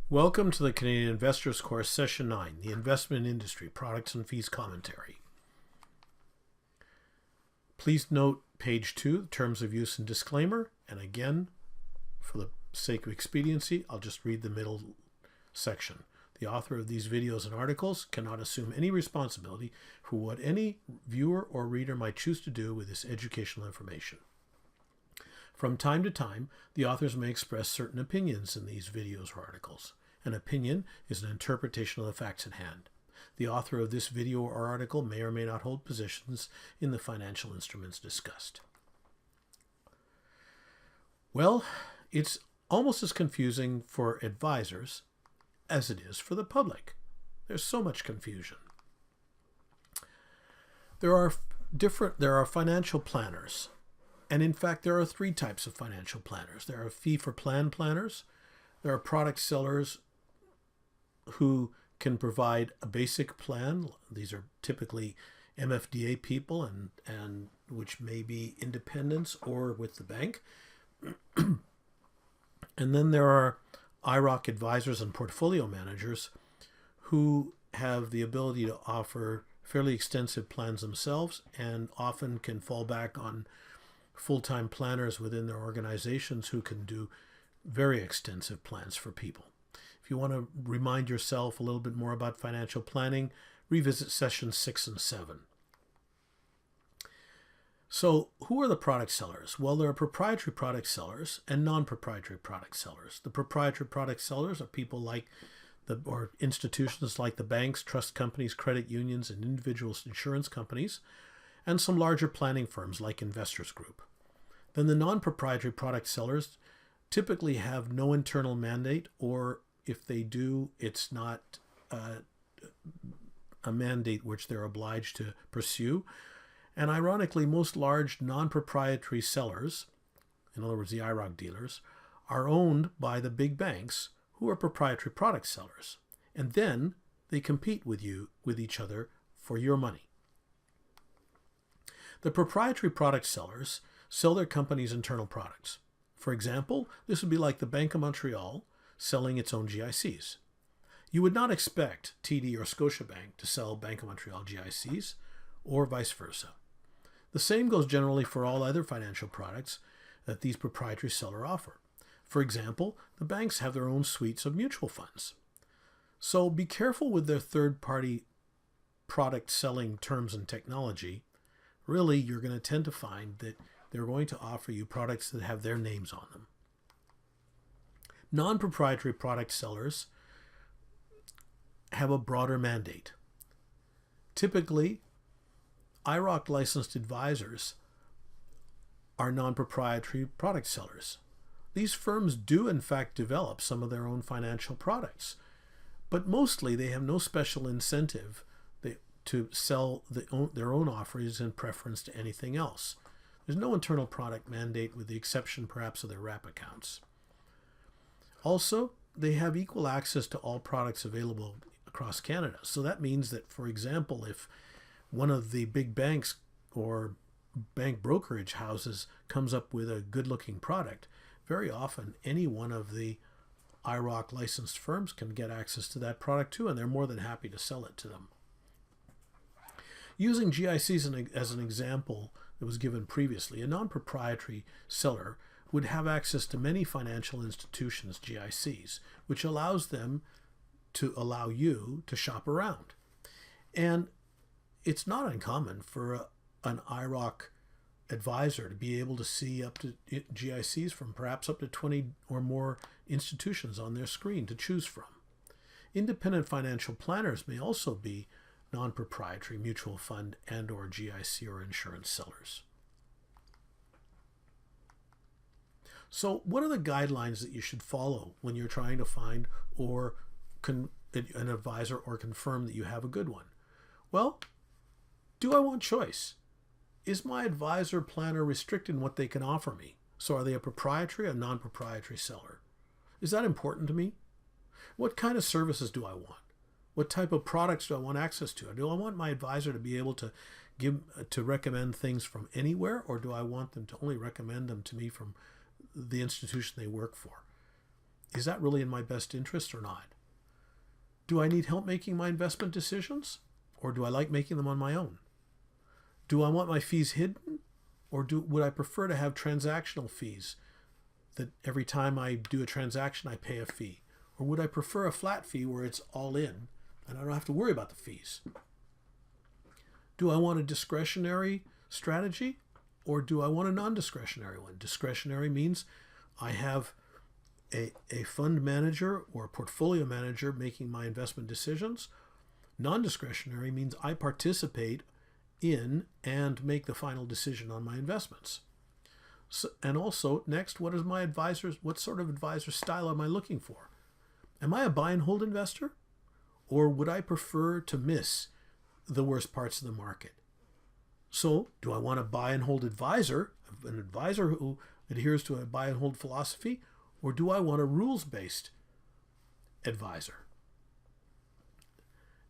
Welcome to the Canadian Investors Course, Session 9, the Investment Industry Products and Fees Commentary. Please note page 2, Terms of Use and Disclaimer, and again, for the sake of expediency, I'll just read the middle section. The author of these videos and articles cannot assume any responsibility for what any viewer or reader might choose to do with this educational information. From time to time, the authors may express certain opinions in these videos or articles. An opinion is an interpretation of the facts at hand. The author of this video or article may or may not hold positions in the financial instruments discussed. Well, it's almost as confusing for advisors as it is for the public. There's so much confusion. There are financial planners. And in fact, there are 3 types of financial planners. There are fee-for-plan planners. There are product sellers who can provide a basic plan. These are typically MFDA people and which may be independents or with the bank. And then there are IROC advisors and portfolio managers who have the ability to offer fairly extensive plans themselves and often can fall back on full-time planners within their organizations who can do very extensive plans for people. If you want to remind yourself a little bit more about financial planning, revisit sessions 6 and 7. So who are the product sellers? Well, there are proprietary product sellers and non-proprietary product sellers. The proprietary product sellers are people like or institutions like the banks, trust companies, credit unions, and individual insurance companies, and some larger planning firms like Investors Group. Then the non-proprietary product sellers typically have no internal mandate, or if they do, it's not a mandate which they're obliged to pursue. And ironically, most large non-proprietary sellers, in other words, the IROC dealers, are owned by the big banks who are proprietary product sellers. And then they compete with each other for your money. The proprietary product sellers sell their company's internal products. For example, this would be like the Bank of Montreal selling its own GICs. You would not expect TD or Scotiabank to sell Bank of Montreal GICs, or vice versa. The same goes generally for all other financial products that these proprietary sellers offer. For example, the banks have their own suites of mutual funds. So be careful with their third-party product selling terms and technology. Really, you're going to tend to find that they're going to offer you products that have their names on them. Non-proprietary product sellers have a broader mandate. Typically, IROC licensed advisors are non-proprietary product sellers. These firms do, in fact, develop some of their own financial products, but mostly they have no special incentive to sell their own offerings in preference to anything else. There's no internal product mandate with the exception perhaps of their wrap accounts. Also, they have equal access to all products available across Canada. So that means that, for example, if one of the big banks or bank brokerage houses comes up with a good-looking product, very often any one of the IROC licensed firms can get access to that product too, and they're more than happy to sell it to them. Using GICs as an example that was given previously, a non-proprietary seller would have access to many financial institutions' GICs, which allows them to allow you to shop around. And it's not uncommon for an IROC advisor to be able to see up to GICs from perhaps up to 20 or more institutions on their screen to choose from. Independent financial planners may also be non-proprietary mutual fund and or GIC or insurance sellers. So what are the guidelines that you should follow when you're trying to find or an advisor or confirm that you have a good one? Well, do I want choice? Is my advisor planner restricted in what they can offer me? So are they a proprietary or non-proprietary seller? Is that important to me? What kind of services do I want? What type of products do I want access to? Do I want my advisor to be able to recommend things from anywhere, or do I want them to only recommend them to me from the institution they work for? is that really in my best interest or not? Do I need help making my investment decisions, or do I like making them on my own? Do I want my fees hidden, or would I prefer to have transactional fees that every time I do a transaction I pay a fee? Or would I prefer a flat fee where it's all in and I don't have to worry about the fees? Do I want a discretionary strategy, or do I want a non-discretionary one? Discretionary means I have a fund manager or a portfolio manager making my investment decisions. Non-discretionary means I participate in and make the final decision on my investments. So, and also, next, what sort of advisor style am I looking for? Am I a buy and hold investor, or would I prefer to miss the worst parts of the market? So, do I want a buy and hold advisor, an advisor who adheres to a buy and hold philosophy, or do I want a rules-based advisor?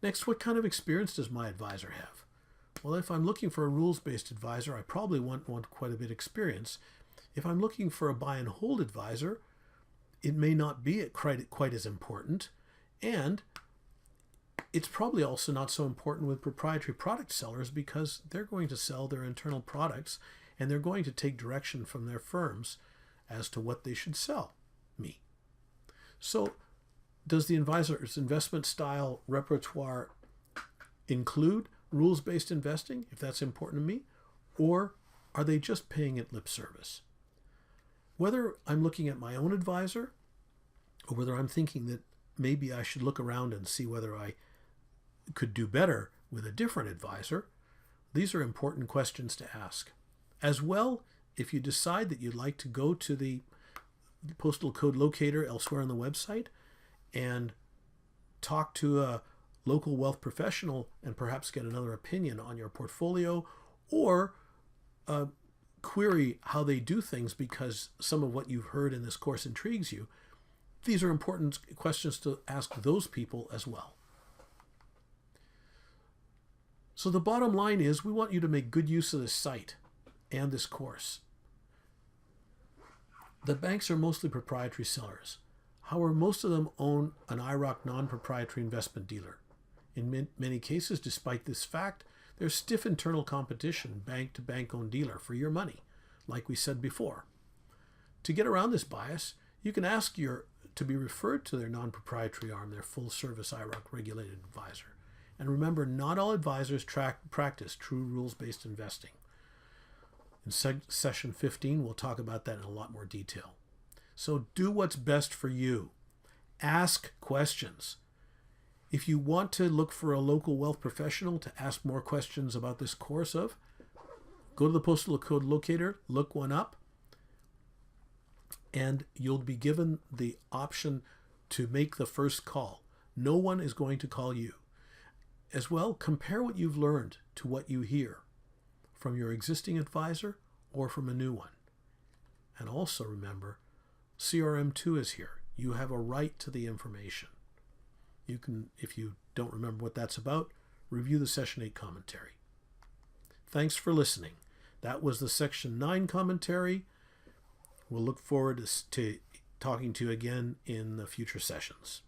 Next, what kind of experience does my advisor have? Well, if I'm looking for a rules-based advisor, I probably want quite a bit of experience. If I'm looking for a buy and hold advisor, it may not be quite as important, and it's probably also not so important with proprietary product sellers because they're going to sell their internal products and they're going to take direction from their firms as to what they should sell me. So, does the advisor's investment style repertoire include rules-based investing, if that's important to me, or are they just paying it lip service? Whether I'm looking at my own advisor or whether I'm thinking that maybe I should look around and see whether I could do better with a different advisor, these are important questions to ask. As well, if you decide that you'd like to go to the postal code locator elsewhere on the website and talk to a local wealth professional and perhaps get another opinion on your portfolio, or query how they do things because some of what you've heard in this course intrigues you, these are important questions to ask those people as well. So the bottom line is we want you to make good use of this site and this course. The banks are mostly proprietary sellers. However, most of them own an IIROC non-proprietary investment dealer. In many cases, despite this fact, there's stiff internal competition, bank-to-bank owned dealer, for your money, like we said before. To get around this bias, you can ask to be referred to their non-proprietary arm, their full-service IIROC regulated advisor. And remember, not all advisors practice true rules-based investing. In session 15, we'll talk about that in a lot more detail. So do what's best for you. Ask questions. If you want to look for a local wealth professional to ask more questions about this course of, go to the postal code locator, look one up, and you'll be given the option to make the first call. No one is going to call you. As well, compare what you've learned to what you hear from your existing advisor or from a new one. And also remember, CRM2 is here. You have a right to the information. You can, if you don't remember what that's about, review the Session 8 commentary. Thanks for listening. That was the Section 9 commentary. We'll look forward to talking to you again in the future sessions.